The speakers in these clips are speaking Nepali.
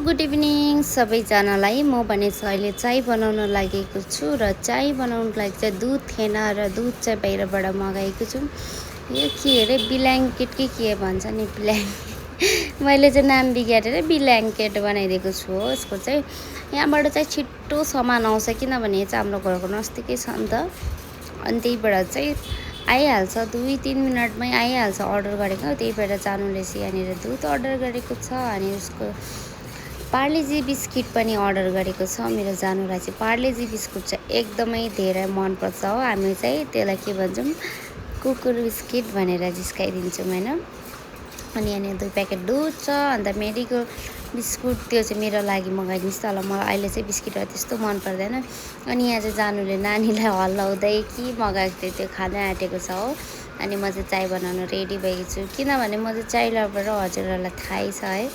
गुड इभिनिङ सबैजनालाई। म भने अहिले चाय बनाउन लागेको छु र चाय बनाउनको लागि चाहिँ दुध थिएन र दुध चाहिँ बाहिरबाट मगाएको छु। यो के अरे ब्ल्याङ्केट के भन्छ नि, ब्ल्याङ्केट मैले चाहिँ नाम बिगारेर ब्ल्याङ्केट बनाइदिएको छु हो। यसको चाहिँ यहाँबाट चाहिँ छिट्टो सामान आउँछ किनभने चाहिँ हाम्रो घरको नजिकै छ नि त, अनि त्यहीबाट चाहिँ आइहाल्छ, 2-3 मिनटमै आइहाल्छ। अर्डर गरेको त्यही भएर जानुले यहाँनिर दुध अर्डर गरेको छ अनि उसको पार्लेजी बिस्किट पनि अर्डर गरेको छ। मेरो जानुलाई चाहिँ पार्लेजी बिस्कुट चाहिँ एकदमै धेरै मनपर्छ हो। हामी चाहिँ त्यसलाई के भन्छौँ, कुकुर बिस्किट भनेर जिस्काइदिन्छौँ होइन। अनि यहाँनिर 2 प्याकेट दुध छ, अन्त मेरीको बिस्कुट त्यो चाहिँ मेरो लागि मगाइदिनुहोस् त ल, मलाई अहिले चाहिँ बिस्किटहरू त्यस्तो मन पर्दैन। अनि यहाँ चाहिँ जानुले नानीलाई हल्लाउँदै के मगाएको थियो त्यो खाना आँटेको छ हो। अनि म चाहिँ चाय बनाउन रेडी भएको छु किनभने म चाहिँ चाय लभर हजुरहरूलाई थाहै छ है।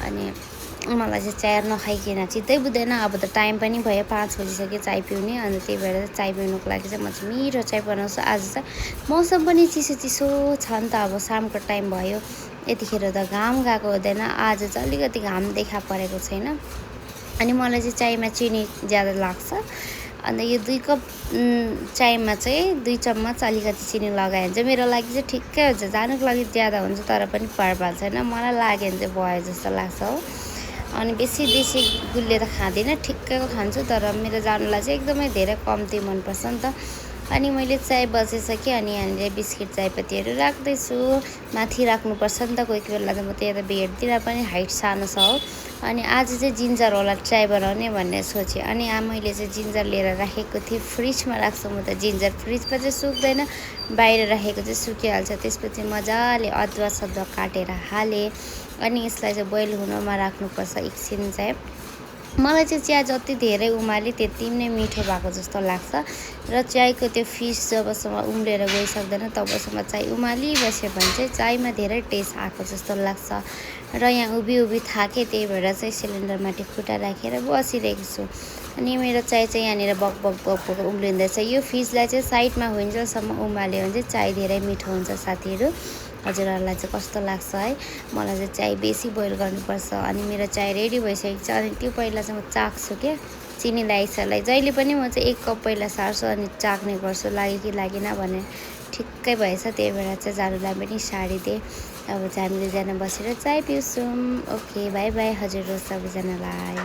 अनि मलाई चाहिँ चाय नखाइकन चित्तै बुझ्दैन। अब त टाइम पनि भयो, 5 बजिसक्यो चाय पिउने, अनि त्यही भएर चाय पिउनुको लागि चाहिँ म चाहिँ मिठो चाय बनाउँछु। आज चाहिँ मौसम पनि चिसो छ नि त, अब शामको टाइम भयो, यतिखेर त घाम गएको हुँदैन। आज चाहिँ अलिकति घाम देखा परेको छैन। अनि मलाई चाहिँ चायमा चिनी ज्यादा लाग्छ, अन्त यो 2 कप चायमा चाहिँ 2 चम्मच अलिकति चिनी लगायो भने चाहिँ मेरो लागि चाहिँ ठिक्कै हुन्छ। जानुको लागि ज्यादा हुन्छ तर पनि पर्बाल छैन, मलाई लाग्यो भने चाहिँ भयो जस्तो लाग्छ हो। अनि बेसी गुलियो त खाँदिनँ, ठिक्कैको खान्छु, तर मेरो जानुलाई चाहिँ एकदमै धेरै कम्ती मनपर्छ नि त। अनि मैले चाय बसिसकेँ अनि यहाँनिर बिस्किट चायपत्तीहरू राख्दैछु। माथि राख्नुपर्छ नि त, कोही बेला त म त यता बेडतिर पनि हाइट सानो छ हो। अनि आज चाहिँ जिन्जर होला चाय बनाउने भन्ने सोचेँ, अनि मैले चाहिँ जिन्जर लिएर राखेको थिएँ, फ्रिजमा राख्छु म त। जिन्जर फ्रिजमा चाहिँ सुक्दैन, बाहिर राखेको चाहिँ सुकिहाल्छ। त्यसपछि मजाले अदुवा सदुवा काटेर हालेँ अनि यसलाई चाहिँ बोइल हुनमा राख्नुपर्छ एकछिन चाहिँ। मलाई चाहिँ चिया जति धेरै उमाले त्यति नै मिठो भएको जस्तो लाग्छ र चायको त्यो फिस जबसम्म उम्लेर गइसक्दैन तबसम्म चाय उमालिबस्यो भने चाहिँ चायमा धेरै टेस्ट आएको जस्तो लाग्छ। र यहाँ उभि थाकेँ, त्यही भएर चाहिँ सिलिन्डरमाथि खुट्टा राखेर बसिरहेको छु। अनि मेरो चाय चाहिँ यहाँनिर बक बक बक बक उम्लिँदैछ। यो फिसलाई चाहिँ साइडमा हुन्जेलसम्म उमाल्यो भने चाहिँ चाय धेरै मिठो हुन्छ साथीहरू। हजुरहरूलाई चाहिँ कस्तो लाग्छ है। मलाई चाहिँ चाय बेसी बोइल गर्नुपर्छ। अनि मेरो चाय रेडी भइसकेको छ, अनि त्यो पहिला चाहिँ म चाख्छु क्या चिनी लाइसलाई। जहिले पनि म चाहिँ 1 कप पहिला सार्छु अनि चाख्ने गर्छु, लाग्यो कि लागेन भने। ठिक्कै भएछ, त्यही भएर चाहिँ जानुलाई पनि सारिदिएँ। अब हामीले जान बसेर चाय पिउँछौँ। ओके, बाई बाई हजुर सबैजनालाई।